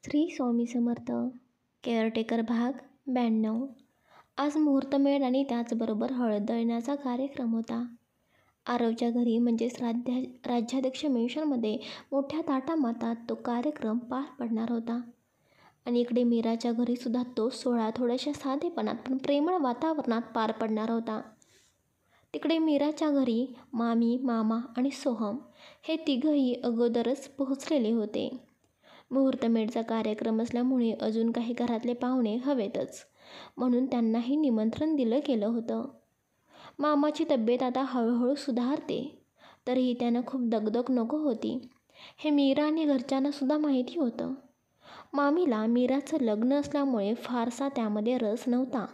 Shri Swami Samarth. Caretaker भाग 92. आज मुहूर्तमेढ आणि त्याचबरोबर हळद दळण्याचा कार्यक्रम होता. आरवच्या घरी म्हणजेच राज्याध्यक्ष मेन्शनमध्ये मोठ्या थाटामाटात तो कार्यक्रम पार पडणार होता. आणि इकडे मीराच्या घरीसुद्धा तो सोहळा थोड्याशा साधेपणात पण प्रेमळ वातावरणात पार पडणार होता. तिकडे मीराच्या घरी मामी, मामा आणि सोहम हे तिघंही अगोदरच पोहोचलेले होते. मुहूर्तमेढचा कार्यक्रम असल्यामुळे अजून काही घरातले पाहुणे हवेतच, म्हणून त्यांनाही निमंत्रण दिलं गेलं होतं. मामाची तब्येत आता हळूहळू सुधारते, तरीही त्यांना खूप दगदग नको होती हे मीरा आणि घरच्यांनासुद्धा माहिती होतं. मामीला मीराचं लग्न असल्यामुळे फारसा त्यामध्ये रस नव्हता,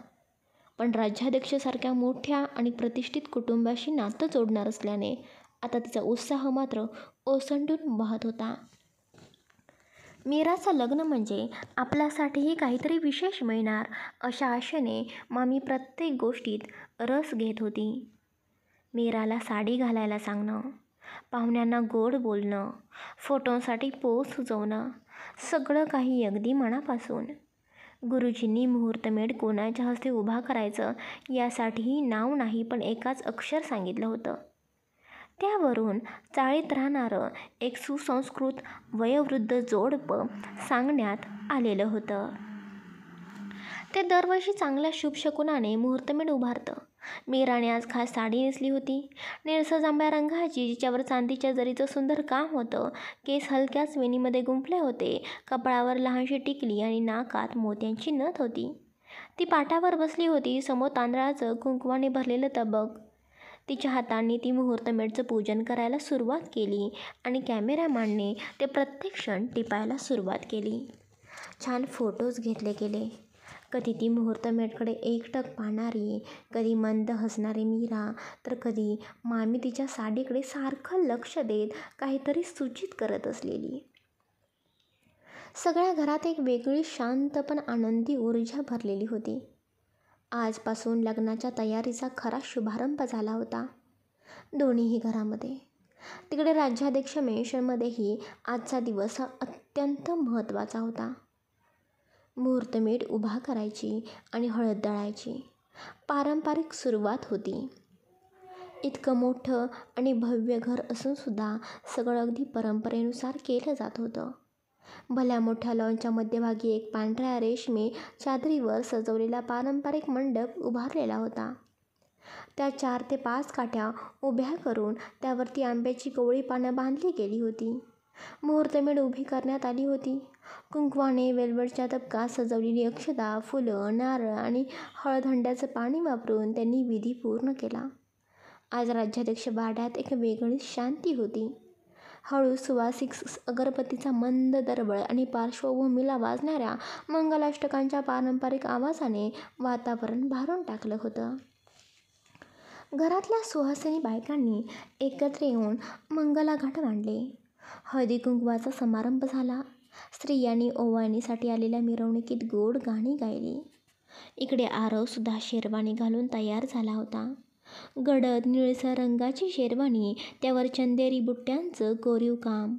पण राज्याध्यक्षासारख्या मोठ्या आणि प्रतिष्ठित कुटुंबाशी नातं जोडणार असल्याने आता तिचा उत्साह मात्र ओसंडून वाहत होता. मीराचं लग्न म्हणजे आपल्यासाठीही काहीतरी विशेष मिळणार अशा आशेने मामी प्रत्येक गोष्टीत रस घेत होती. मीराला साडी घालायला सांगणं, पाहुण्यांना गोड बोलणं, फोटोंसाठी पोज सुचवणं, सगळं काही अगदी मनापासून. गुरुजींनी मुहूर्तमेढ कोणाच्या हस्ते उभा करायचं यासाठीही नाव नाही पण एकाच अक्षर सांगितलं होतं. त्यावरून चाळीत राहणारं एक सुसंस्कृत वयोवृद्ध जोडपं सांगण्यात आलेलं होतं. ते दरवर्षी चांगल्या शुभशकुनाने मुहूर्तमेढ उभारतं. मीराने आज खास साडी नेसली होती, निळसर जांभळ्या रंगाची, जिच्यावर चांदीच्या जरीचं सुंदर काम होतं. केस हलक्याच वेणीमध्ये गुंफले होते, कपाळावर लहानशी टिकली आणि नाकात मोत्यांची नथ होती. ती पाटावर बसली होती, समोर तांदळाचं कुंकवाने भरलेलं तबक. तिच्या हातांनी ती मुहूर्तमेढचं पूजन करायला सुरुवात केली आणि कॅमेरामॅनने ते प्रत्येक क्षण टिपायला सुरुवात केली. छान फोटोज घेतले गेले. कधी ती मुहूर्तमेढकडे एकटक पाहणारी, कधी मंद हसणारी मीरा, तर कधी मामी तिच्या साडीकडे सारखं लक्ष देत काहीतरी सूचित करत असलेली. सगळ्या घरात एक वेगळी शांत पण आनंदी ऊर्जा भरलेली होती. आजपासून लग्नाच्या तयारीचा खरा शुभारंभ झाला होता दोन्हीही घरामध्ये. तिकडे राज्याध्यक्ष मेन्शनमध्येही आजचा दिवस हा अत्यंत महत्त्वाचा होता. मुहूर्तमेढ उभा करायची आणि हळद दळायची पारंपरिक सुरुवात होती. इतकं मोठं आणि भव्य घर असूनसुद्धा सगळं अगदी परंपरेनुसार केलं जात होतं. भल्या मोठ्या लॉनच्या मध्यभागी एक पांढऱ्या रेशमी चादरीवर सजवलेला पारंपरिक मंडप उभारलेला होता. त्या 4 ते 5 काठ्या उभ्या करून त्यावरती आंब्याची कोवळी पानं बांधली गेली होती. मुहूर्तमेढ उभी करण्यात आली होती. कुंकवाने वेलवेटच्या तबकात सजवलेली अक्षता, फुलं, नारळ आणि हळदहंड्याचं पाणी वापरून त्यांनी विधी पूर्ण केला. आज राज्याध्यक्ष वाड्यात एक वेगळीच शांती होती. हळू सुवासिक अगरबत्तीचा मंद दरवळ आणि पार्श्वभूमीला वाजणाऱ्या मंगलाष्टकांच्या पारंपरिक आवाजाने वातावरण भारून टाकलं होतं. घरातल्या सुहासिनी बायकांनी एकत्र येऊन मंगलाघाट मांडले. हळदी कुंकवाचा समारंभ झाला. स्त्रियांनी ओवाळणीसाठी आलेल्या मिरवणुकीत गोड गाणी गायली. इकडे आरवसुद्धा शेरवानी घालून तयार झाला होता. गडद निळसर रंगाची शेरवानी, त्यावर चंदेरी बुट्ट्यांचं कोरीव काम,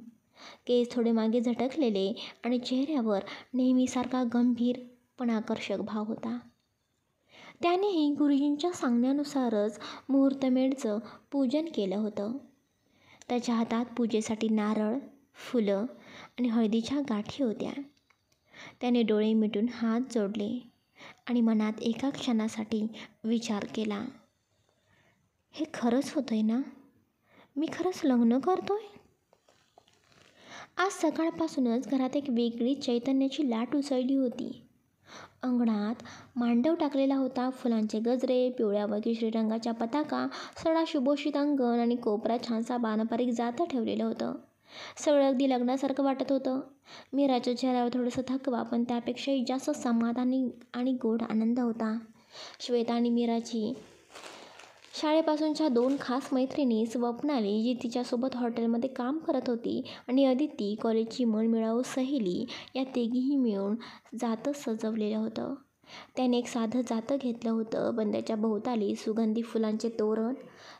केस थोडे मागे झटकलेले आणि चेहऱ्यावर नेहमीसारखा गंभीर पण आकर्षक भाव होता. त्यानेही गुरुजींच्या सांगण्यानुसारच मुहूर्तमेढचं पूजन केलं होतं. त्याच्या हातात पूजेसाठी नारळ, फुलं आणि हळदीच्या गाठी होत्या. त्याने डोळे मिटून हात जोडले आणि मनात एका क्षणासाठी विचार केला, हे खरंच होतंय ना? मी खरंच लग्न करतोय? आज सकाळपासूनच घरात एक वेगळी चैतन्याची लाट उसळली होती. अंगणात मांडव टाकलेला होता. फुलांचे गजरे, पिवळ्या व केशरी रंगाच्या पताका, सडा सुशोभित अंगण आणि कोपऱ्यात छानसा पारंपरिक जातं ठेवलेलं होतं. सगळं अगदी लग्नासारखं वाटत होतं. मीराच्या चेहऱ्यावर थोडंसं थकवा, पण त्यापेक्षाही जास्त समाधानी आणि गोड आनंद होता. श्वेता आणि मीराची शाळेपासूनच्या 2 खास मैत्रिणी, स्वप्नाली जी तिच्यासोबत हॉटेलमध्ये काम करत होती आणि अदिती कॉलेजची मनमिळावू सहेली, या तिघीही मिळून जातं सजवलेलं होतं. त्याने एक साधं जातं घेतलं होतं, पण त्याच्या भोवताली सुगंधी फुलांचे तोरण,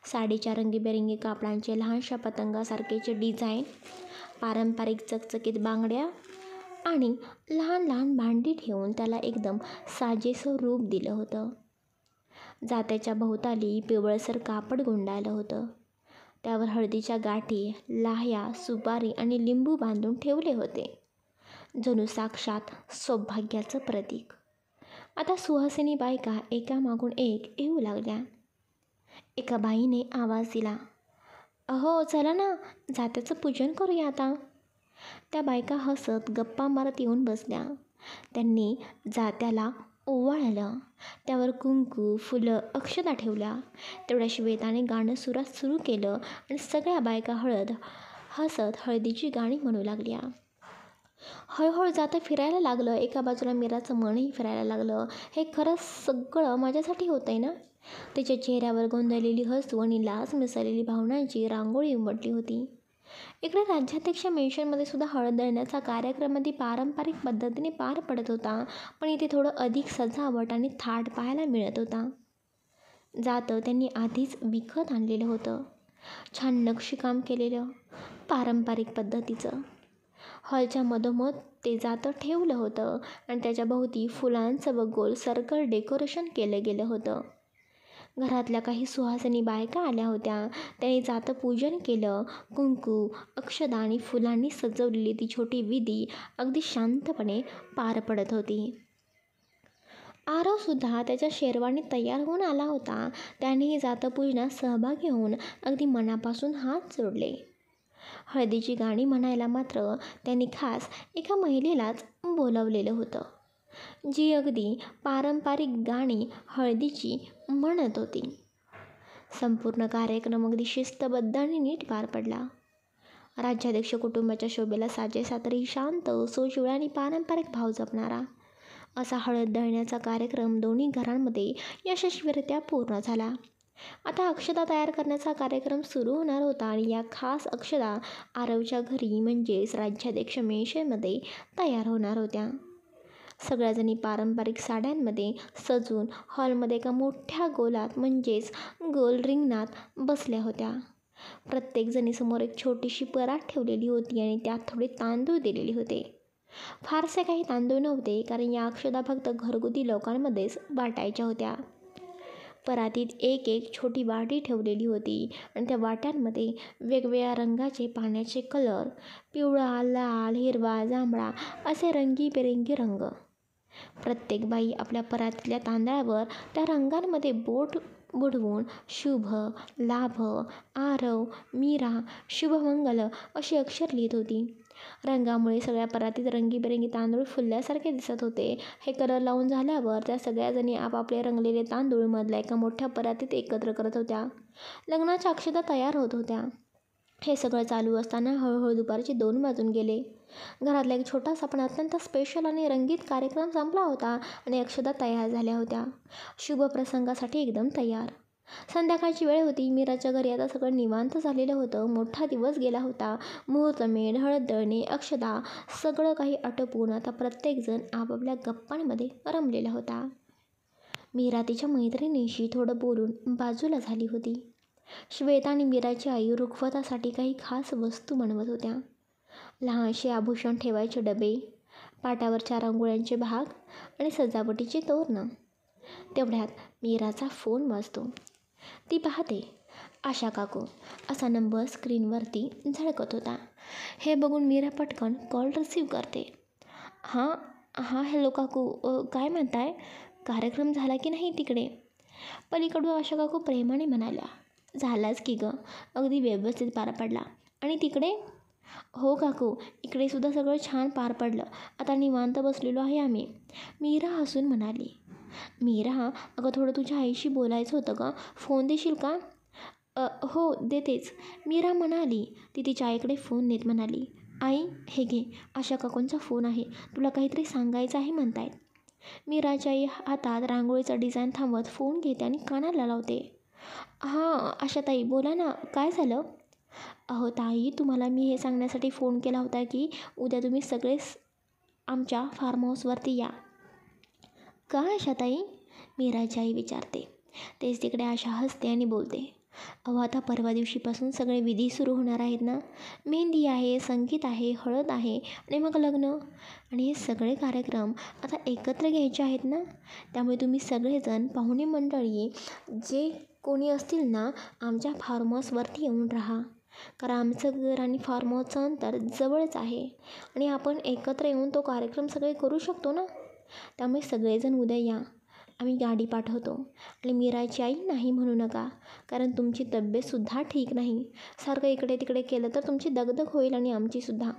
साडीच्या रंगीबेरंगी कापडांचे लहानशा पतंगासारखेचे डिझाईन, पारंपरिक चकचकीत बांगड्या आणि लहान लहान भांडी ठेवून त्याला एकदम साजेसं रूप दिलं होतं. जात्याच्या भोवताली पिवळसर कापड गुंडाळलं होतं. त्यावर हळदीच्या गाठी, लाह्या, सुपारी आणि लिंबू बांधून ठेवले होते, जणू साक्षात सौभाग्याचं प्रतीक. आता सुहासिनी बायका एकामागून एक येऊ लागल्या. एका बाईने आवाज दिला, अहो चला ना, जात्याचं पूजन करूया आता. त्या बायका हसत गप्पा मारत येऊन बसल्या. त्यांनी जात्याला ओवाळलं, त्यावर कुंकू, फुलं, अक्षता ठेवल्या. तेवढ्या श्वेताने गाणं सुरू केलं आणि सगळ्या बायका हसत हळदीची गाणी म्हणू लागल्या. हळूहळू जातं फिरायला लागलं. एका बाजूला मीराचं मनही फिरायला लागलं. हे खरंच सगळं माझ्यासाठी होतंय ना? तिच्या चेहऱ्यावर गोंधळलेली हसू आणि लाज मिसळलेली भावनांची रांगोळी उमटली होती. इकडे राज्याध्यक्ष मेन्शनमध्ये सुद्धा हळद दळण्याचा कार्यक्रम अगदी पारंपरिक पद्धतीने पार पडत होता, पण इथे थोडं अधिक सजावट आणि थाट पाहायला मिळत होता. जातं त्यांनी आधीच विकत आणलेलं होतं, छान नक्षीकाम केलेलं, पारंपरिक पद्धतीचं. हॉलच्या मधोमध ते जातं ठेवलं होतं आणि त्याच्या भोवती फुलांचं व गोल सर्कल डेकोरेशन केलं गेलं होतं. घरातल्या काही सुहासिनी बायका आल्या होत्या. त्यांनी जातं पूजन केलं. कुंकू, अक्षता आणि फुलांनी सजवलेली ती छोटी विधी अगदी शांतपणे पार पडत होती. आरवसुद्धा त्याच्या शेरवानीत तयार होऊन आला होता. त्यानेही जातं पूजनात सहभागी होऊन अगदी मनापासून हात जोडले. हळदीची गाणी म्हणायला मात्र त्यांनी खास एका महिलेलाच बोलावलेलं होतं, जी अगदी पारंपरिक गाणी हळदीची म्हणत होती. संपूर्ण कार्यक्रम अगदी शिस्तबद्ध आणि नीट पार पडला. राज्याध्यक्ष कुटुंबाच्या शोभेला साजेसा तरी शांत, सोज्वळ आणि पारंपरिक भाव जपणारा असा हळद दळण्याचा कार्यक्रम दोन्ही घरांमध्ये यशस्वीरित्या पूर्ण झाला. आता अक्षता तयार करण्याचा कार्यक्रम सुरू होणार होता आणि या खास अक्षता आरवच्या घरी म्हणजेच राज्याध्यक्ष मेन्शनमध्ये तयार होणार होत्या. सगळ्याजणी पारंपरिक साड्यांमध्ये सजून हॉलमध्ये एका मोठ्या गोलात म्हणजेच गोल रिंगणात बसल्या होत्या. प्रत्येकजणीसमोर एक छोटीशी परात ठेवलेली होती आणि त्यात थोडे तांदूळ दिलेले होते. फारसे काही तांदूळ नव्हते, कारण या अक्षता फक्त घरगुती लोकांमध्येच वाटायच्या होत्या. परातीत एक एक छोटी वाटी ठेवलेली होती आणि त्या वाट्यांमध्ये वेगवेगळ्या रंगाचे पाण्याचे कलर, पिवळा, लाल, हिरवा, जांभळा असे रंगीबेरंगी रंग. प्रत्येक बाई आपल्या परातीतल्या तांदळावर त्या रंगांमध्ये बोट बुडवून शुभ, लाभ, आरव, मीरा, शुभमंगल अशी अक्षर लिहित होती. रंगामुळे सगळ्या परातीत रंगीबेरंगी तांदूळ फुलल्यासारखे दिसत होते. हे कलर लावून झाल्यावर त्या सगळ्याजणी आपापले रंगलेले तांदूळ मधल्या एका मोठ्या परातीत एकत्र करत होत्या. लग्नाच्या अक्षता तयार होत होत्या. हे सगळं चालू असताना हळूहळू दुपारचे 2 वाजून गेले. घरातला एक छोटासा पण अत्यंत स्पेशल आणि रंगीत कार्यक्रम संपला होता आणि अक्षता तयार झाल्या होत्या, शुभ प्रसंगासाठी एकदम तयार. संध्याकाळची वेळ होती. मीराच्या घरी आता सगळं निवांत झालेलं होतं. मोठा दिवस गेला होता. मुहूर्तमेढ, हळद दळणे, अक्षता सगळं काही आटोपून आता प्रत्येकजण आपापल्या गप्पांमध्ये रमलेला होता. मीरा तिच्या मैत्रिणीशी थोडं बोलून बाजूला झाली होती. श्वेता आणि मीराची आई रुखवतासाठी काही खास वस्तू बनवत होत्या. लहानसे आभूषण ठेवायचे डबे, पाटावरच्या रांगोळ्यांचे भाग आणि सजावटीची तोरणं. तेवढ्यात मीराचा फोन वाजतो. ती पाहते. आशा काकू असा नंबर स्क्रीनवरती झळकत होता. हे बघून मीरा पटकन कॉल रिसीव्ह करते. हां हां हॅलो काकू, काय म्हणताय? कार्यक्रम झाला की नाही तिकडे? पलीकडून आशा काकू प्रेमाने म्हणाल्या. झालाच की गं, अगदी व्यवस्थित पार पडला. आणि तिकडे? हो काकू, इकडे सुद्धा सगळं छान पार पडलं. आता निवांत बसलेलो आहे आम्ही, मीरा हसून म्हणाली. मीरा, अगं थोडं तुझ्या आईशी बोलायचं होतं गं, फोन देशील का? हो देतेच, मीरा म्हणाली. ती तिच्या आईकडे फोन देत म्हणाली. आई हे घे, आशा काकूंचा फोन आहे, तुला काहीतरी सांगायचं आहे म्हणतायत. मीराच्या आई हातात रांगोळीचा डिझाईन थांबवत फोन घेते आणि कानाला लावते. हां आशाताई बोला ना, काय झालं? अहो ताई, तुम्हाला मी हे सांगण्यासाठी फोन केला होता की उद्या तुम्ही सगळेच आमच्या फार्म हाऊसवरती या. का आशाताई? मीराची आई विचारते. तेच तिकडे आशा हसते आणि बोलते. अहो आता परवा दिवशीपासून सगळे विधी सुरू होणार आहेत ना. मेहंदी आहे, संगीत आहे, हळद आहे आणि मग लग्न. आणि हे सगळे कार्यक्रम आता एकत्र घ्यायचे आहेत ना. त्यामुळे तुम्ही सगळेजण पाहुणे मंडळी जे कोणी असतील ना, आमच्या फार्म हाऊसवरती येऊन राहा. कारण आमचं घर आणि फार्म हाऊसचं अंतर जवळच आहे आणि आपण एकत्र येऊन तो कार्यक्रम सगळे करू शकतो ना. त्यामुळे सगळेजण उद्या या. आम्ही गाडी पाठवतो. आणि मीराची आई नाही म्हणू नका, कारण तुमची तब्येतसुद्धा ठीक नाही. सारखं इकडे तिकडे केलं तर तुमची दगदग होईल आणि आमचीसुद्धा.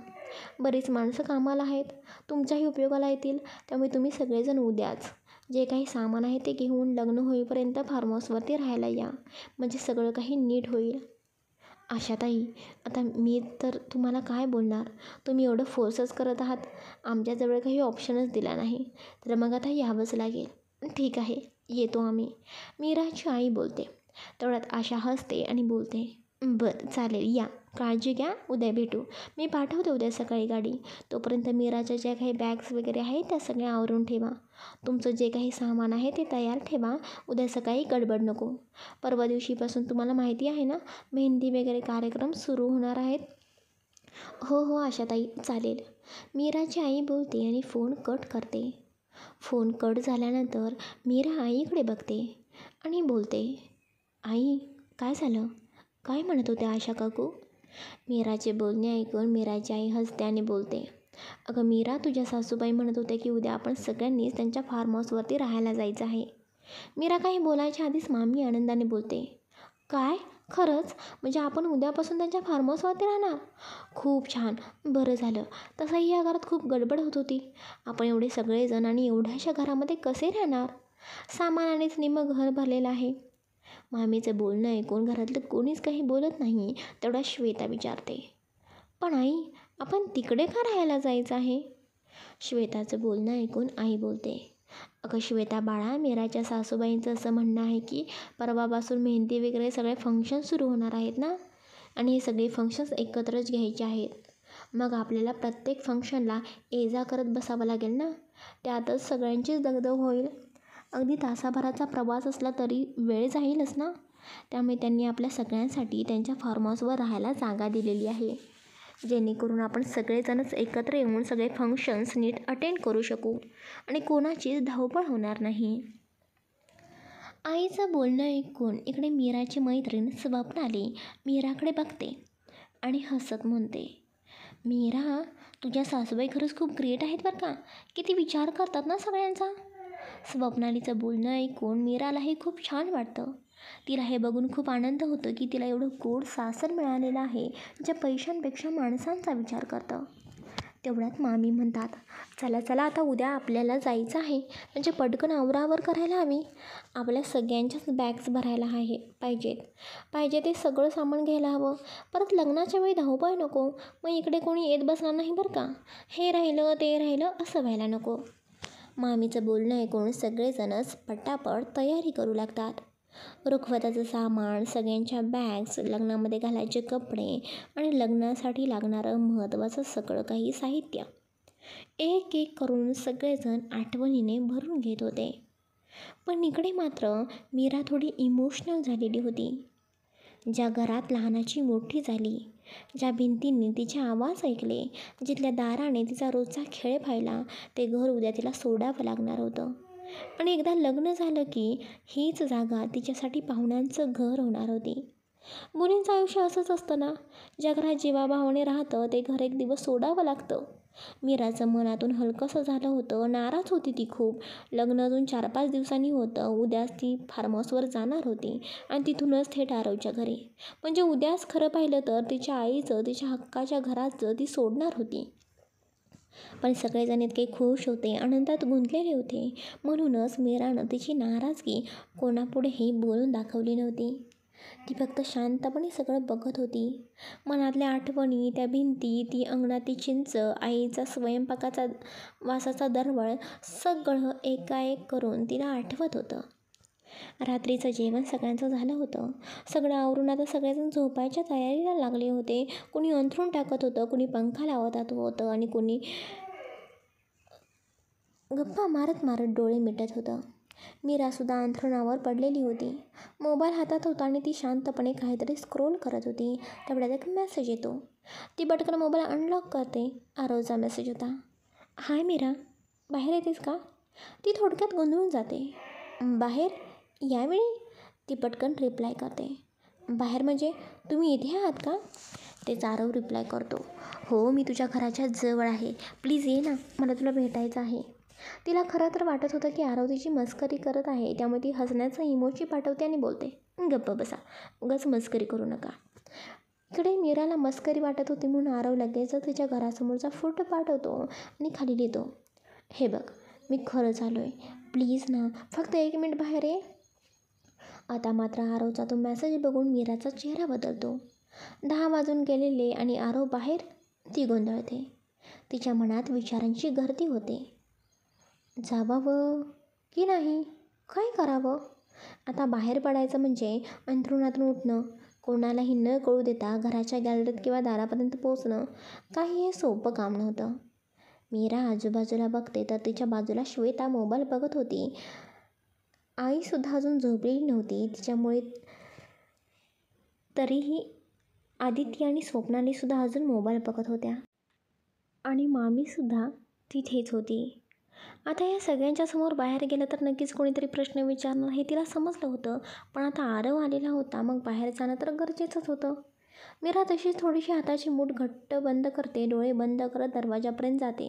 बरीच माणसं कामाला आहेत, तुमच्याही उपयोगाला येतील. त्यामुळे तुम्ही सगळेजण उद्याच जे काही सामान आहे ते घेऊन लग्न होईपर्यंत फार्म हाऊसवरती राहायला या. म्हणजे सगळं काही नीट होईल. आशाताई, आता मी तर तुम्हाला काय बोलणार. तुम्ही एवढं फोर्सच करत आहात. आमच्याजवळ काही ऑप्शनच दिला नाही, तर मग आता यावंच लागेल. ठीक आहे, येतो आम्ही, मीराची आई बोलते. तेवढ्यात आशा हसते आणि बोलते, बरं चालेल, या, काळजी घ्या, उद्या भेटू. मी पाठवते उद्या सकाळी गाडी. तोपर्यंत मीराच्या ज्या काही बॅग्स वगैरे आहेत त्या सगळ्या आवरून ठेवा. तुमचं जे काही सामान आहे ते तयार ठेवा. उद्या सकाळी गडबड नको. परवा दिवशीपासून तुम्हाला माहिती आहे ना, मेहंदी वगैरे कार्यक्रम सुरू होणार आहेत. हो हो आशाताई, चालेल, मीराची आई बोलते आणि फोन कट करते. फोन कट झाल्यानंतर मीरा आईकडे बघते आणि बोलते, आई, काय झालं? काय म्हणत होत्या आशा काकू? मीराचे बोलणे ऐकून मीराची आई हसते आणि बोलते, अगं मीरा, तुझ्या सासूबाई म्हणत होत्या की उद्या आपण सगळ्यांनीच त्यांच्या फार्म हाऊसवरती राहायला जायचं आहे. मीरा काही बोलायच्या आधीच मामी आनंदाने बोलते, काय? खरंच? म्हणजे आपण उद्यापासून त्यांच्या फार्म हाऊसवरती राहणार? खूप छान, बरं झालं. तसंही या घरात खूप गडबड होत होती. आपण एवढे सगळेजण आणि एवढ्याशा घरामध्ये कसे राहणार? सामानानेच निम्मं घर भरलेलं आहे. मामीचं बोलणं ऐकून घरातलं कोणीच काही बोलत नाही. तेवढा श्वेता विचारते, पण आई, आपण तिकडे का राहायला जायचं आहे? श्वेताचं बोलणं ऐकून आई बोलते, अगं श्वेता बाळा, मीराच्या सासूबाईंचं असं म्हणणं आहे की परवापासून मेहंदी वगैरे सगळे फंक्शन सुरू होणार आहेत ना, आणि हे सगळे फंक्शन्स एकत्रच घ्यायचे आहेत. मग आपल्याला प्रत्येक फंक्शनला ये जा करत बसावं लागेल ना. त्यातच सगळ्यांचीच दगदग होईल. अगदी तासाभराचा प्रवास असला तरी वेळ जाईलच ना. त्यामुळे त्यांनी आपल्या सगळ्यांसाठी त्यांच्या फार्म हाऊसवर राहायला जागा दिलेली आहे, जेणेकरून आपण सगळेजणच एकत्र येऊन सगळे फंक्शन्स नीट अटेंड करू शकू आणि कोणाचीच धावपळ होणार नाही. आईचं बोलणं ऐकून इकडे मीराची मैत्रीण स्वप्नाली मीराकडे बघते आणि हसत म्हणते, मीरा, तुझ्या सासूबाई खरंच खूप ग्रेट आहेत बरं का. किती विचार करतात ना सगळ्यांचा. स्वप्नालीचं बोलणं ऐकून मीरालाही खूप छान वाटतं. तिला हे बघून खूप आनंद होतो की तिला एवढं गोड सासर मिळालेलं आहे, जे पैशांपेक्षा माणसांचा विचार करतं. तेवढ्यात मामी म्हणतात, चला चला, आता उद्या आपल्याला जायचं आहे, म्हणजे पटकन आवरावर करायला हवी. आपल्या सगळ्यांच्याच बॅग्स भरायला पाहिजे ते सगळं सामान घ्यायला हवं. परत लग्नाच्या वेळी धावपळ नको. मग इकडे कोणी येत बसणार नाही बरं का. हे राहिलं ते राहिलं असं व्हायला नको. मामीचं बोलणं ऐकून सगळेजणच पटापट तयारी करू लागतात. रुखवताचं सामान, सगळ्यांच्या बॅग्स, लग्नामध्ये घालायचे कपडे आणि लग्नासाठी लागणारं महत्त्वाचं सगळं काही साहित्य एक एक करून सगळेजण आठवणीने भरून घेत होते. पण इकडे मात्र मीरा थोडी इमोशनल झालेली होती. ज्या घरात लहानाची मोठी झाली, ज्या भिंतींनी तिचे आवाज ऐकले, जिथल्या दाराने तिचा रोजचा खेळ पाहिला, ते घर उद्या तिला सोडावं लागणार होतं. आणि एकदा लग्न झालं की हीच जागा तिच्यासाठी पाहुण्यांचं घर होणार होती. मुलींचं आयुष्य असंच असतं ना, ज्या घरात जीवाभावाने राहतं ते घर एक दिवस सोडावं लागतं. मीराचं मनातून हलकंसं झालं होतं. नाराज होती ती खूप. लग्न अजून 4-5 दिवसांनी होतं. उद्याच ती फार्म हाऊसवर जाणार होती आणि तिथूनच थेट आरवच्या घरी. म्हणजे उद्याच खरं पाहिलं तर तिच्या आईचं, तिच्या हक्काच्या घराचं ती सोडणार होती. पण सगळेजण इतके खुश होते, आनंदात गुंतलेले होते. म्हणूनच मीरानं तिची नाराजगी कोणापुढेही बोलून दाखवली नव्हती. ती फक्त शांतपणे सगळं बघत होती. मनातल्या आठवणी, त्या भिंती, ती अंगणातली चिंच, आईचा स्वयंपाकाचा वासाचा दरवळ, सगळं एकाएक करून तिला आठवत होतं. रात्रीचं जेवण सगळ्यांचं झालं होतं. सगळं आवरून आता सगळेजण झोपायच्या तयारीला लागले होते. कुणी अंथरूण टाकत होतं, कुणी पंखा लावत होतं आणि कुणी गप्पा मारत मारत डोळे मिटत होतं. मीरासुद्धा अंथरुणावर पडलेली होती. मोबाईल हातात होता आणि ती शांतपणे काहीतरी स्क्रोल करत होती. तेवढ्यात एक मेसेज येतो. ती पटकन मोबाईल अनलॉक करते. आरवचा मेसेज होता. हाय मीरा, बाहेर येतेस का? ती थोडक्यात गोंधळून जाते. बाहेर? यावेळी? ती पटकन रिप्लाय करते. बाहेर म्हणजे तुम्ही इथे आहात का? तेच आरव रिप्लाय करतो. हो, मी तुझ्या घराच्या जवळ आहे. प्लीज ये ना, मला तुला भेटायचं आहे. तिला खरं तर वाटत होतं की आरव तिची मस्करी करत आहे. त्यामुळे ती हसण्याचं इमोजी पाठवते आणि बोलते, गप्प बसा, उगाच मस्करी करू नका. इकडे मीराला मस्करी वाटत होती म्हणून आरव लगेचच तिच्या घरासमोरचा फोटो पाठवतो आणि खाली लिहितो, हे बघ, मी खरंच आलो आहे. प्लीज ना, फक्त 1 मिनिट बाहेर ये. आता मात्र आरवचा तो मेसेज बघून मीराचा चेहरा बदलतो. 10 वाजून गेलेले आणि आरव बाहेर. ती गोंधळते. तिच्या मनात विचारांची गर्दी होते. जावावं की नाही? काय करावं? आता बाहेर पडायचं म्हणजे अंथरुणातून उठणं, कोणालाही न कळू देता घराच्या गॅलरीत किंवा दारापर्यंत पोचणं काही हे सोपं काम नव्हतं. मीरा आजूबाजूला बघते तर तिच्या बाजूला श्वेता मोबाईल बघत होती. आईसुद्धा अजून झोपलेली नव्हती. तिच्यामुळे तरीही आदिती आणि स्वप्नालीसुद्धा अजून मोबाईल बघत होत्या आणि मामीसुद्धा तिथेच होती. आता या सगळ्यांच्या समोर बाहेर गेलं तर नक्कीच कोणीतरी प्रश्न विचारणार हे तिला समजलं होतं. पण आता आरव आलेला होता, मग बाहेर जाणं तर गरजेचंच होतं. मीरा तशीच थोडीशी हाताची मूठ घट्ट बंद करते. डोळे बंद करत दरवाजापर्यंत जाते.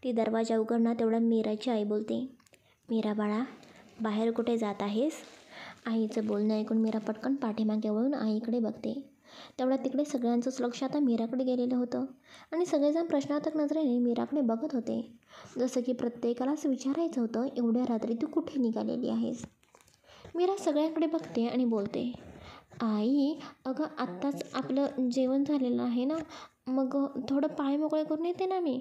ती दरवाजा उघडणार तेवढ्या मीराची आई बोलते, मीरा बाळा, बाहेर कुठे जात आहेस? आईचं बोलणं ऐकून मीरा पटकन पाठीमागे वळून आईकडे बघते. तेवढ्यात तिकडे सगळ्यांचंच लक्ष आता मीराकडे गेलेलं होतं आणि सगळेजण प्रश्नार्थक नजरेने मीराकडे बघत होते. जसं की प्रत्येकालाच विचारायचं होतं, एवढ्या रात्री तू कुठे निघालेली आहेस? मीरा सगळ्यांकडे बघते आणि बोलते, आई, अगं आत्ताच आपलं जेवण झालेलं आहे ना, मग थोडं पाय मोकळे करून येते ना मी.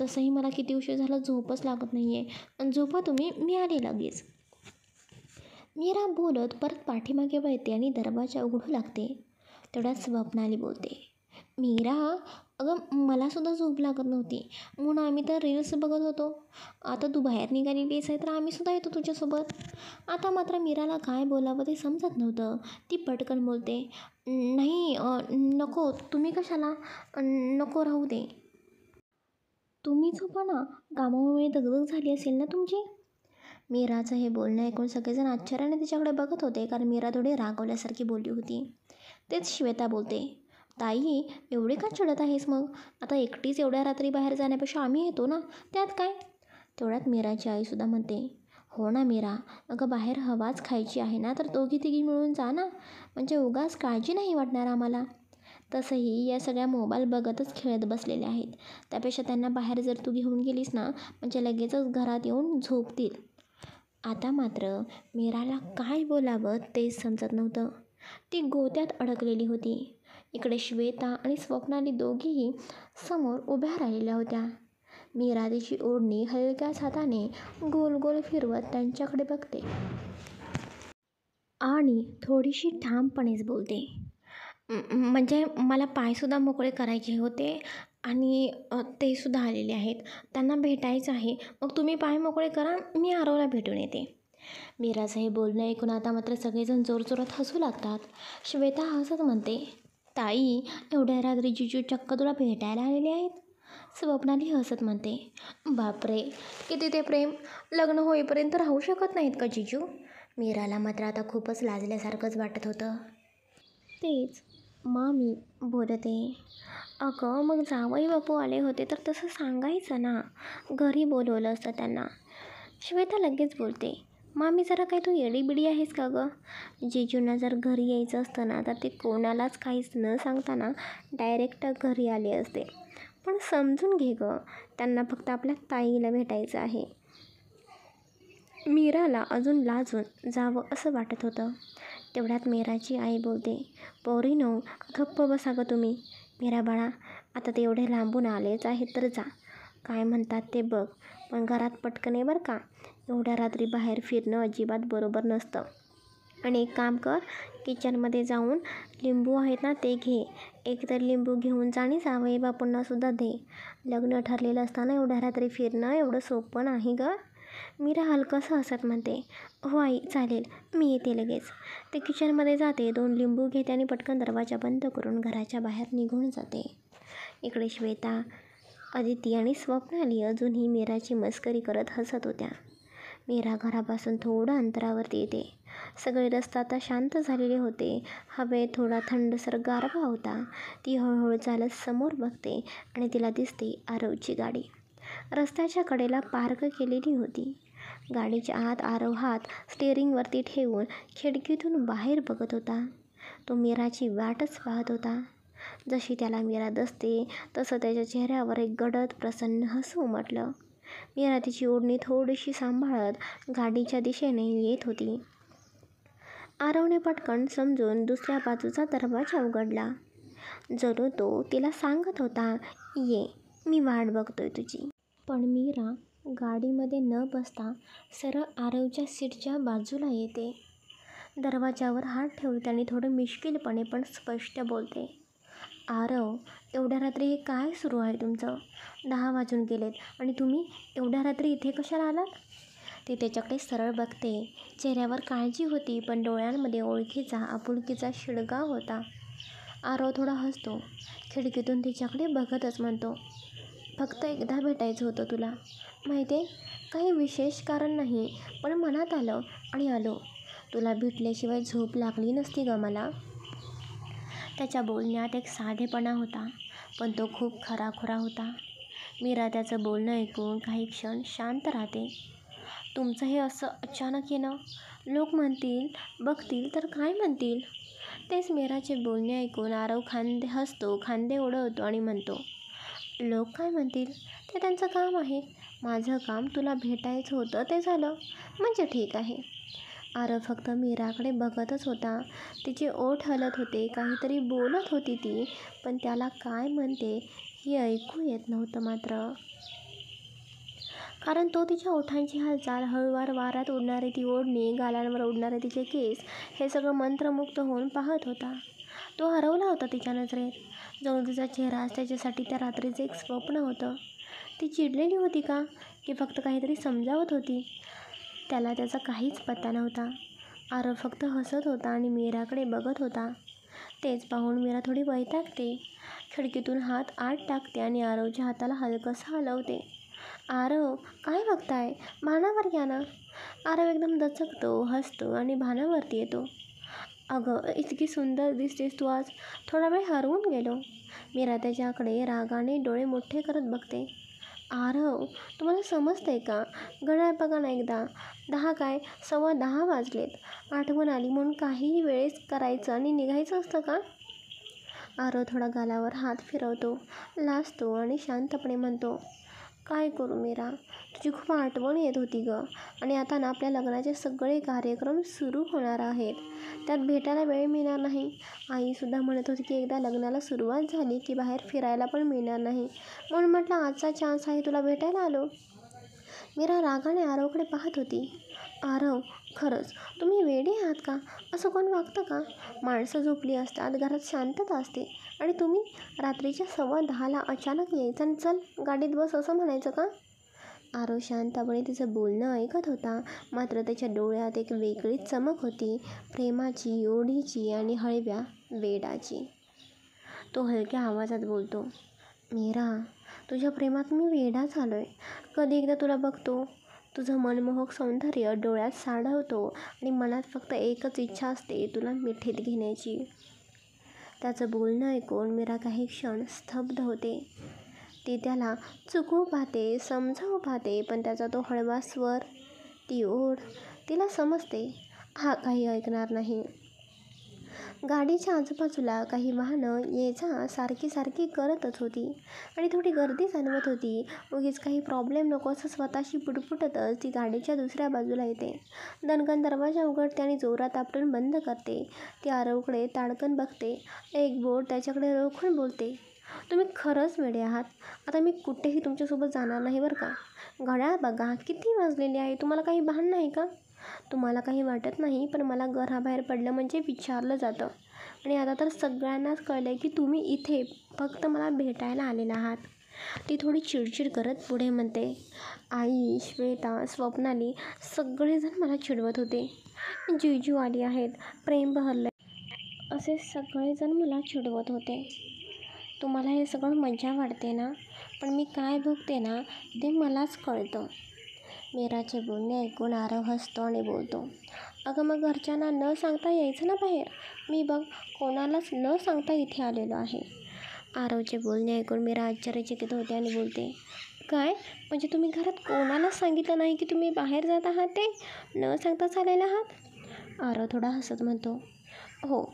तसंही मला किती उशीर झाला, झोपच लागत नाही आहे. झोपा तुम्ही, मी आले लगेच. मीरा बोलत परत पाठीमागे वळते आणि दरवाजा उघडू लागते. तेवढ्यात स्वप्नाली बोलते, मीरा, अगं मलासुद्धा झोप लागत नव्हती म्हणून आम्ही तर रील्स बघत होतो. आता तू बाहेर निघालेलीस आहे तर आम्हीसुद्धा येतो तुझ्यासोबत. आता मात्र मीराला काय बोलावं ते समजत नव्हतं. ती पटकन बोलते, नाही, नको, तुम्ही कशाला, नको, राहू दे. तुम्ही झोपा ना, कामामुळे दगदग झाली असेल ना तुमची. मीराचं हे बोलणं ऐकून सगळेजण आश्चर्याने तिच्याकडे बघत होते, कारण मीरा थोडी रागवल्यासारखी बोलली होती. तेच श्वेता बोलते, ताई, एवढी का चिडत आहेस मग? आता एकटीच एवढ्या रात्री बाहेर जाण्यापेक्षा आम्ही येतो ना, त्यात काय? तेवढ्यात मीराची आईसुद्धा म्हणते, हो ना मीरा, अगं बाहेर हवाच खायची आहे ना, तर दोघी तिघी मिळून जा ना, म्हणजे उगाच काळजी नाही वाटणार आम्हाला. तसंही या सगळ्या मोबाईल बघतच खेळत बसलेल्या आहेत. त्यापेक्षा त्यांना बाहेर जर तू घेऊन गेलीस ना, म्हणजे लगेचच घरात येऊन झोपतील. आता मात्र मीराला काय बोलावं तेच समजत नव्हतं. ती गोत्यात अडकलेली होती. इकडे श्वेता आणि स्वप्नाली दोघीही समोर उभ्या राहिलेल्या होत्या. मीरा तिची ओढणी हलक्याच हाताने गोल गोल फिरवत त्यांच्याकडे बघते आणि थोडीशी ठामपणेच बोलते, म्हणजे मला पायसुद्धा मोकळे करायचे होते आणि ते सुद्धा आलेले आहेत. त्यांना भेटायचं आहे. मग तुम्ही पाय मोकळे करा, मी आरवला भेटून येते. मीराचं हे बोलणं ऐकून आता मात्र सगळेजण जोरजोरात हसू लागतात. श्वेता हसत म्हणते, ताई, एवढ्या रात्री जिजू चक्क तुला भेटायला आलेले आहेत. स्वप्नाली हसत म्हणते, बापरे, किती ते प्रेम, लग्न होईपर्यंत राहू शकत नाहीत का जिजू? मीराला मात्र आता खूपच लाजल्यासारखंच वाटत होतं. तेच मामी बोलते, अगं मग जावई बापू आले होते तर तसं सांगायचं ना, घरी बोलवलं असतं त्यांना. श्वेता लगेच बोलते, मामी जरा काय तू येडीबिडी आहेस का गं? जिजूंना जर घरी यायचं असतं ना तर ते कोणालाच काहीच न सांगताना डायरेक्ट घरी आले असते. पण समजून घे गं, त्यांना फक्त आपल्या ताईला भेटायचं आहे. मीराला अजून लाजून जावं असं वाटत होतं. तेवढ्यात मीराची आई बोलते, पोरीनो, गप्प बसा गं तुम्ही. मीरा बाळा, आता ते एवढे लांबून आलेच आहेत तर जा, काय म्हणतात ते बघ, पण घरात पटकन ये बरं का. एवढ्या रात्री बाहेर फिरणं अजिबात बरोबर नसतं. आणि एक काम कर, किचनमध्ये जाऊन लिंबू आहेत ना ते घे. एक तर लिंबू घेऊन जा आणि जावई बापूंनासुद्धा दे. लग्न ठरलेलं असताना एवढ्या रात्री फिरणं एवढं सोपं नाही गं. मीरा हलकंसं हसत म्हणते, हो आई चालेल, मी येते लगेच. ते किचनमध्ये जाते, 2 लिंबू घेते आणि पटकन दरवाजा बंद करून घराच्या बाहेर निघून जाते. इकडे श्वेता, अदिती आणि स्वप्नाली अजूनही मीराची मस्करी करत हसत होत्या. मीरा घरापासून थोडं अंतरावरती येते. सगळे रस्ते आता शांत झालेले होते. हवेत थोडा थंडसर गारवा होता. ती हळूहळू चालत समोर बघते आणि तिला दिसते आरवची गाडी. रस्त्याच्या कडेला पार्क केलेली होती. गाडीच्या आत आरव हात स्टिअरिंगवरती ठेवून खिडकीतून बाहेर बघत होता. तो मीराची वाटच पाहत होता. जशी त्याला मीरा दिसते तसं त्याच्या चेहऱ्यावर एक गडद प्रसन्न हसू उमटलं. मीरा तिची ओढणी थोडीशी सांभाळत गाडीच्या दिशेने येत होती. आरवने पटकन समजून दुसऱ्या बाजूचा दरवाजा उघडला. जणू तो तिला सांगत होता, ये, मी वाट बघतोय तुझी. पण मीरा गाडीमध्ये न बसता सरळ आरवच्या सीटच्या बाजूला येते. दरवाजावर हात ठेवते आणि थोडं मिश्किलपणे पण स्पष्ट बोलते, आरव, एवढ्या रात्री हे काय सुरू आहे तुमचं? 10 वाजून गेलेत आणि तुम्ही एवढ्या रात्री इथे कशाला आलात? ती त्याच्याकडे सरळ बघते. चेहऱ्यावर काळजी होती पण डोळ्यांमध्ये ओळखीचा आपुलकीचा शिडकाव होता. आरव थोडा हसतो. खिडकीतून तिच्याकडे बघतच म्हणतो, फक्त एकदा भेटायचं होतं तुला. माहिती आहे, काही विशेष कारण नाही, पण मनात आलं आणि आलो. तुला भेटल्याशिवाय झोप लागली नसती ग मला. त्याच्या बोलण्यात एक साधेपणा होता, पण तो खूप खराखुरा होता. मीरा त्याचं बोलणं ऐकून काही क्षण शांत राहते. तुमचं हे असं अचानक येणं, लोक म्हणतील, बघतील तर काय म्हणतील? तेच मीराचे बोलणे ऐकून आरव हसतो, खांदे उडवतो आणि म्हणतो, लोक काय म्हणतील ते त्यांचं काम आहे. माझं काम तुला भेटायचं होतं ते झालं, म्हणजे ठीक आहे. आरव फक्त मीराकडे बघतच होता. तिचे ओठ हलत होते, काहीतरी बोलत होती ती, पण त्याला काय म्हणते हे ऐकू येत नव्हतं मात्र. कारण तो तिच्या ओठांची हालचाल, हळूवार वाऱ्यात उडणारी ती ओढणी, गालांवर उडणारे तिचे केस, हे सगळं मंत्रमुग्ध होऊन पाहत होता. तो हरवला होता तिच्या नजरेत. जणू तिचा चेहराच त्याच्यासाठी त्या रात्रीचं एक स्वप्न होतं. ती चिडलेली होती का, की फक्त काहीतरी समजावत होती? त्याला त्याचा काहीच पत्ता नव्हता. आरव फक्त हसत होता आणि मीराकडे बघत होता. तेच पाहून मीरा थोडी वैतागते. खिडकीतून हात आत टाकते आणि आरवच्या हाताला हलकंसं हलवते. आरव, काय बघताय? भानावर या ना. आरव एकदम दचकतो, हसतो आणि भानावरती येतो. अगं, इतकी सुंदर दिसतेस तू आज, थोडा वेळ हरवून गेलो. मीरा त्याच्याकडे रागाने डोळे मोठे करत बघते. आरव, तुम्हाला समजतंय का? घड्याळ बघा ना एकदा. 10 काय 10:15 वाजलेत. आठवण आली म्हणून काहीही वेळेस करायचं आणि निघायचं असतं का? आरव थोडा गालावर हात फिरवतो, लाजतो आणि शांतपणे म्हणतो, काय करू मीरा, तुझी खूप आठवण येत होती गं. आणि आता ना आपल्या लग्नाचे सगळे कार्यक्रम सुरू होणार आहेत, त्यात भेटायला वेळ मिळणार नाही. आईसुद्धा म्हणत होती की एकदा लग्नाला सुरुवात झाली की बाहेर फिरायला पण मिळणार नाही, म्हणून म्हटलं आजचा चान्स आहे, तुला भेटायला आलो. मीरा रागाने आरवकडे पाहत होती. आरव, खरंच तुम्ही वेडे आहात का? असं कोण वागतं का? माणसं झोपली असतात, घरात शांतता असते, आणि तुम्ही रात्रीच्या 10:15ला अचानक यायचं आणि चल गाडीत बस असं म्हणायचं का? आरव शांतपणे तिचं बोलणं ऐकत होता, मात्र त्याच्या डोळ्यात एक वेगळीच चमक होती, प्रेमाची, ओढीची आणि हळव्या वेडाची. तो हलक्या आवाजात बोलतो, मीरा, तुझ्या प्रेमात मी वेडा झालोय. कधी एकदा तुला बघतो, तुझं मनमोहक सौंदर्य डोळ्यात साठवतो आणि मनात फक्त एकच इच्छा असते, तुला मिठीत घेण्याची. त्याचं बोलणं ऐकून मीरा काही क्षण स्तब्ध होते. ती त्याला चुकवू पाहते, समजावू पाहते, पण त्याचा तो हळवा स्वर, ती ओढ, तिला समजते हा काही ऐकणार नाही. गाडीच्या आजूबाजूला काही वाहनं ये-जा सारखी सारखी करतच होती आणि थोडी गर्दी जाणवत होती. उगीच काही प्रॉब्लेम नको असं स्वतःशी पुटपुटतच ती गाडीच्या दुसऱ्या बाजूला येते. दणकन दरवाजा उघडते आणि जोरात आपटून बंद करते. ती आरवकडे ताडकन बघते, एक बोट त्याच्याकडे रोखून बोलते, तुम्ही खरंच वेडे आहात. आता मी कुठेही तुमच्यासोबत जाणार नाही बरं का. घड्याळ बघा, किती वाजलेले आहे, तुम्हाला काही भान नाही का? तुम्हाला काही वाटत नाही, पण मला घराबाहेर पडलं म्हणजे विचारलं जातं. आणि आता तर सगळ्यांनाच कळलं आहे की तुम्ही इथे फक्त मला भेटायला आलेला आहात. ती थोडी चिडचिड करत पुढे म्हणते, आई, श्वेता, स्वप्नाली सगळेजण मला चिडवत होते. जीजू आली आहेत, प्रेम बहरलं असे सगळेजण मला चिडवत होते. तुम्हाला हे सगळं मजा वाटते ना, पण मी काय भोगते ना ते मलाच कळतं. मीराचे बोलणे ऐकून आरव हसतो आणि बोलतो, अगं मग घरच्यांना न सांगता यायचं ना बाहेर. मी बघ कोणालाच न सांगता इथे आलेलो आहे. आरवचे बोलणे ऐकून मीरा आश्चर्यचकित होते आणि बोलते, काय म्हणजे तुम्ही घरात कोणालाच सांगितलं नाही की तुम्ही बाहेर जात आहात, ते न सांगताच आलेला आहात? आरव थोडा हसत म्हणतो, हो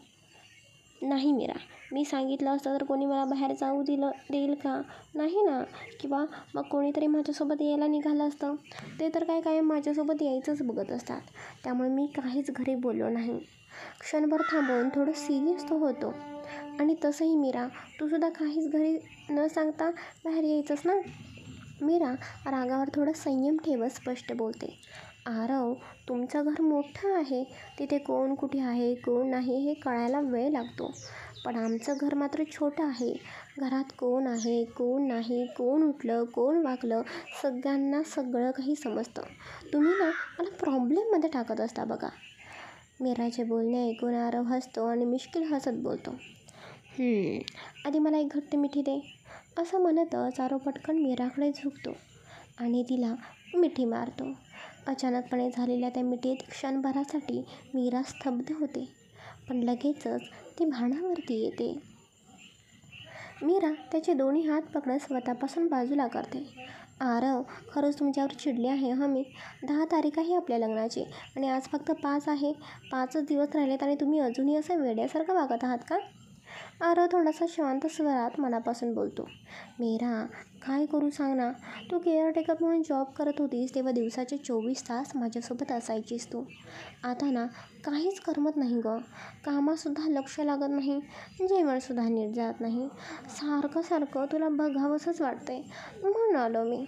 नाही मीरा, मी सांगितलं असतं तर कोणी मला बाहेर जाऊ देईल का? नाही ना. किंवा मग कोणीतरी माझ्यासोबत यायला निघालं असतं. ते तर काय कायम माझ्यासोबत यायचंच बघत असतात. त्यामुळे मी काहीच घरी बोललो नाही. क्षणभर थांबवून थोडं सिरियस तो होतो. आणि तसंही मीरा, तू सुद्धा काहीच घरी न सांगता बाहेर यायचंस ना? मीरा रागावर थोडा संयम ठेवत स्पष्ट बोलते, आरव, तुमचं घर मोठं आहे, तिथे कोण कुठे आहे कोण नाही हे कळायला वेळ लागतो. पण आमचं घर मात्र छोटं आहे. घरात कोण आहे कोण नाही, कोण उठलं कोण वागलं, सगळ्यांना सगळं काही समजतं. तुम्ही ना मला प्रॉब्लेममध्ये टाकत असता बघा. मीराचे बोलणे ऐकून आरव हसतो आणि मिश्किल हसत बोलतो, आधी मला एक घट्ट मिठी दे. असं म्हणतच आरव पटकन मीराकडे झुकतो आणि तिला मिठी मारतो. अचानकपणे झालेल्या त्या मिठीत क्षणभरासाठी मीरा स्तब्ध होते, पण लगेचच ती भानावरती येते. मीरा त्याचे दोन्ही हात पकडत स्वतःपासून बाजूला करते. आरव, खरंच तुमच्यावर चिडले आहे मी. 10 तारीख आहे आपल्या लग्नाची आणि आज फक्त 5 आहे. 5च दिवस राहिलेत आणि तुम्ही अजूनही असं वेड्यासारखं वागत आहात का? आरव थोडासा शांत स्वरात मनापासून बोलतो, मीरा काय करू सांग ना. तू केअरटेकर म्हणून जॉब करत होतीस तेव्हा दिवसाचे 24 तास माझ्यासोबत असायचीस तू. आता ना काहीच करमत नाही गं. कामातसुद्धा लक्ष लागत नाही, जेवणसुद्धा नीट जात नाही. सारखं तुला बघावंसंच वाटतंय, म्हणून आलो मी.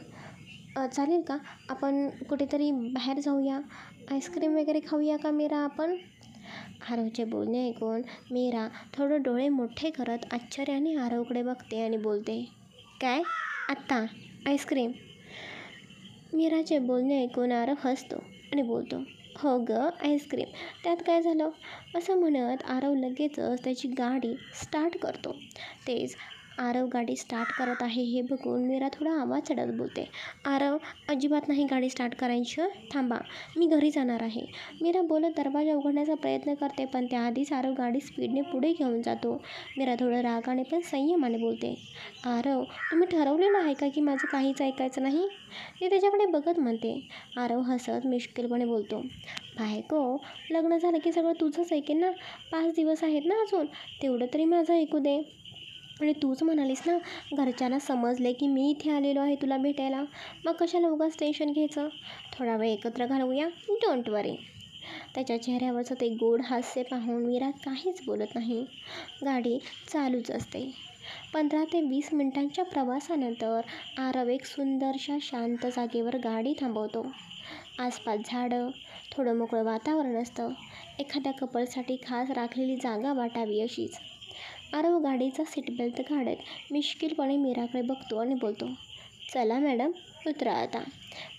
चालेल का आपण कुठेतरी बाहेर जाऊया, आईस्क्रीम वगैरे खाऊया का मीरा आपण? आरवचे बोलणे ऐकून मीरा थोडं डोळे मोठे करत आश्चर्याने आरवकडे बघते आणि बोलते, काय आत्ता आईस्क्रीम? मीराचे बोलणे ऐकून आरव हसतो आणि बोलतो, हो गं आईस्क्रीम, त्यात काय झालं? असं म्हणत आरव लगेचच त्याची गाडी स्टार्ट करतो. तेच आरव गाडी स्टार्ट करत आहे हे बघून मीरा थोडा आवाज चढत बोलते, आरव अजिबात नाही गाडी स्टार्ट करायची, थांबा, मी घरी जाणार आहे. मीरा बोलत दरवाजा उघडण्याचा प्रयत्न करते, पण त्याआधीच आरव गाडी स्पीडने पुढे घेऊन जातो. मीरा थोडं रागाने पण संयमाने बोलते, आरव, तुम्ही ठरवलेलं आहे का की माझं काहीच ऐकायचं नाही? ती त्याच्याकडे बघत म्हणते. आरव हसत मिश्किलपणे बोलतो, बायको, लग्न झालं की सगळं तुझंच ऐकेन ना. 5 दिवस आहेत ना अजून, तेवढं तरी माझं ऐकू दे. आणि तूच म्हणालीस ना घरच्यांना समजले की मी इथे आलेलो आहे तुला भेटायला, मग कशाला उगाच टेन्शन घ्यायचं. थोडा वेळ एकत्र घालवूया, डोंट वरी. त्याच्या चेहऱ्यावरचं ते गोड हास्य पाहून मीरा काहीच बोलत नाही. गाडी चालूच असते. 15 ते 20 मिनिटांच्या प्रवासानंतर आरव एक सुंदरशा शांत जागेवर गाडी थांबवतो. आसपास झाडं, थोडं मोकळं वातावरण असतं. एखाद्या कपलसाठी खास राखलेली जागा वाटावी अशीच. आरव गाडीचा सीटबेल्ट काढत मिश्किलपणे मीराकडे बघतो आणि बोलतो, चला मॅडम, उतरा आता.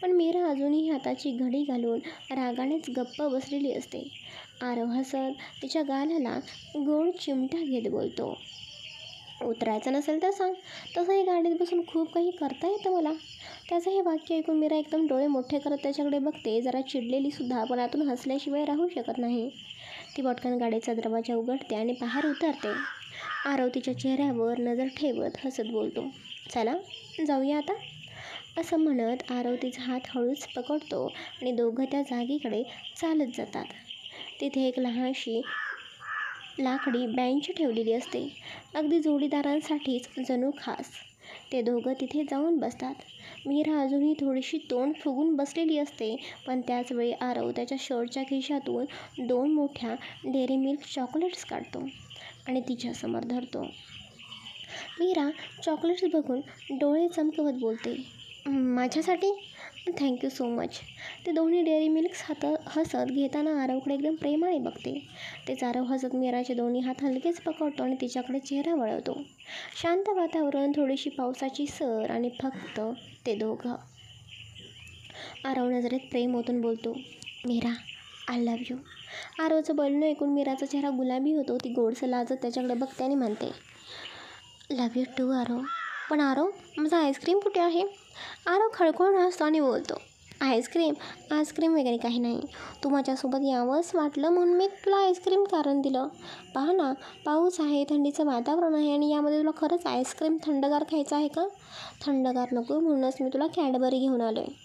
पण मीरा अजूनही हाताची घडी घालून रागानेच गप्प बसलेली असते. आरव हसत तिच्या गालाला गोड चिमटा घेत बोलतो, उतरायचं नसेल तर सांग, तसंही गाडीत बसून खूप काही करता येतं मला. त्याचं हे वाक्य ऐकून मीरा एकदम डोळे मोठे करत त्याच्याकडे बघते, जरा चिडलेलीसुद्धा, पण आतून हसल्याशिवाय राहू शकत नाही. ती पटकन गाडीचा दरवाजा उघडते आणि बाहेर उतरते. आरव तिच्या चेहऱ्यावर नजर ठेवत हसत बोलतो, चला जाऊया आता. असं म्हणत आरव तिचा हात हळूच पकडतो आणि दोघं त्या जागेकडे चालत जातात. तिथे एक लहानशी लाकडी बेंच ठेवलेली असते, अगदी जोडीदारांसाठीच जणू खास. ते दोघं तिथे जाऊन बसतात. मीरा अजूनही थोडीशी तोंड फुगून बसलेली असते, पण त्याचवेळी आरव त्याच्या शर्टच्या खिशातून 2 मोठ्या डेअरी मिल्क चॉकलेट्स काढतो आणि तिच्यासमोर धरतो. मीरा चॉकलेट्स बघून डोळे चमकवत बोलते, माझ्यासाठी? Thank you so much. ते दोन्ही डेअरी मिल्क्स हसत घेताना आरवकडे एकदम प्रेमाने बघते. तेच आरव हसत मीराचे दोन्ही हात हलकेच पकडतो आणि तिच्याकडे चेहरा वळवतो. शांत वातावरण, थोडीशी पावसाची सर आणि फक्त ते दोघं. आरव नजरेत प्रेम ओतून बोलतो, मीरा, आय लव्ह यू. आरवचं बोलणं ऐकून मीराचा चेहरा गुलाबी होतो. ती गोडसं लाजत त्याच्याकडे बघते आणि म्हणते, लव्ह यू टू आरव. पण आरव, माझा आईस्क्रीम कुठे आहे? आरव खळखळून हसतो आणि बोलतो, आईस्क्रीम वगैरे काही नाही. तू माझ्यासोबत यावंच वाटलं म्हणून मी तुला आईस्क्रीम कारण दिलं. पहा ना, पाऊस आहे, थंडीचं वातावरण आहे आणि यामध्ये तुला खरंच आईस्क्रीम थंडगार खायचं आहे का? थंडगार नको म्हणूनच मी तुला कॅडबरी घेऊन आलो आहे.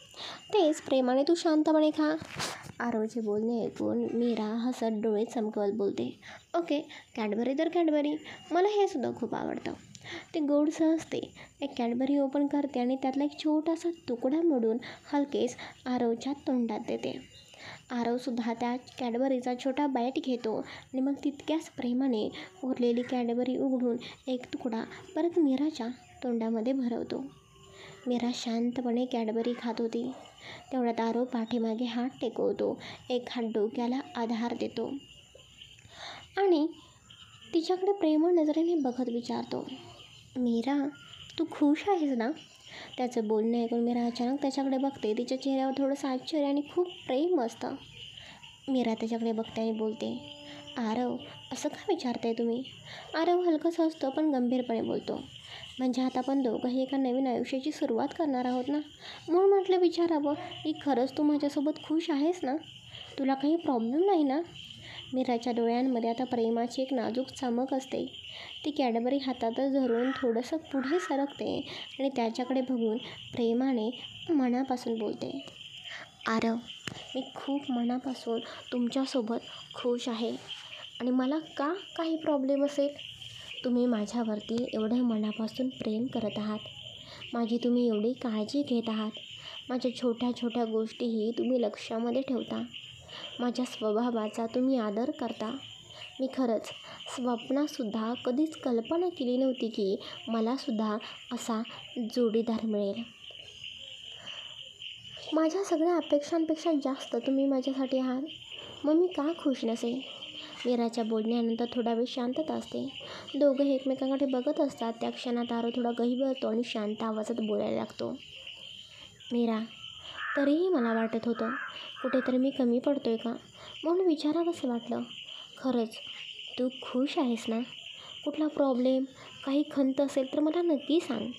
तेच प्रेमाने तू शांतपणे खा. आरवचे बोलणे ऐकून मीरा हसत डोळे चमकवत बोलते, ओके, कॅडबरी तर कॅडबरी, मला हे सुद्धा खूप आवडतं. ते गोडसं असते. एक कॅडबरी ओपन करते आणि त्यातला एक छोटासा तुकडा मोडून हलकेच आरवच्या तोंडात देते. आरवसुद्धा त्या कॅडबरीचा छोटा बाईट घेतो आणि मग तितक्याच प्रेमाने उरलेली कॅडबरी उघडून एक तुकडा परत मीराच्या तोंडामध्ये भरवतो. मीरा शांतपणे कॅडबरी खात होती. तेवढ्यात आरव पाठीमागे हात टेकवतो, एक हात डोक्याला आधार देतो आणि तिच्याकडे प्रेमळ नजरेने बघत विचारतो, मीरा, तू खुश आहेस ना? त्याचं बोलणं ऐकून मीरा अचानक त्याच्याकडे बघते. तिच्या चेहऱ्यावर थोडंसं आश्चर्य आणि खूप प्रेम असतं. मीरा त्याच्याकडे बघते आणि बोलते, आरव, असं का विचारताय तुम्ही? आरव हलकंच हसतो पण गंभीरपणे बोलतो, म्हणजे आता आपण दोघंही एका नवीन आयुष्याची सुरुवात करणार आहोत ना, म्हणून म्हटलं विचारावं की खरंच तू माझ्यासोबत खुश आहेस ना? तुला काही प्रॉब्लेम नाही ना? मीराच्या डोळ्यांमध्ये आता प्रेमाची एक नाजूक चमक असते. ती कॅडबरी हातातच धरून थोडंसं पुढे सरकते आणि त्याच्याकडे बघून प्रेमाने मनापासून बोलते, आरव, मी खूप मनापासून तुमच्यासोबत खुश आहे आणि मला का काही प्रॉब्लेम असेल? तुम्ही माझ्यावरती एवढं मनापासून प्रेम करत आहात, माझी तुम्ही एवढी काळजी घेत आहात, माझ्या छोट्या छोट्या गोष्टीही तुम्ही लक्षामध्ये ठेवता, माझ्या स्वभावाचा तुम्ही आदर करता. मी खरंच स्वप्नातसुद्धा कधीच कल्पना केली नव्हती की मलासुद्धा असा जोडीदार मिळेल. माझ्या सगळ्या अपेक्षांपेक्षा जास्त तुम्ही माझ्यासाठी आहात, मग मी का खुश नसेल? मीराच्या बोलण्यानंतर थोडा वेळ शांतता असते. दोघंही एकमेकांकडे बघत असतात. त्या क्षणात आरव थोडा गहिवरतो आणि शांत आवाजात बोलायला लागतो, मीरा, तरीही मला वाटत होतं कुठेतरी मी कमी पडतोय का, म्हणून विचारावंसं वाटलं. खरंच तू खुश आहेस ना? कुठला प्रॉब्लेम, काही खंत असेल तर मला नक्की सांग.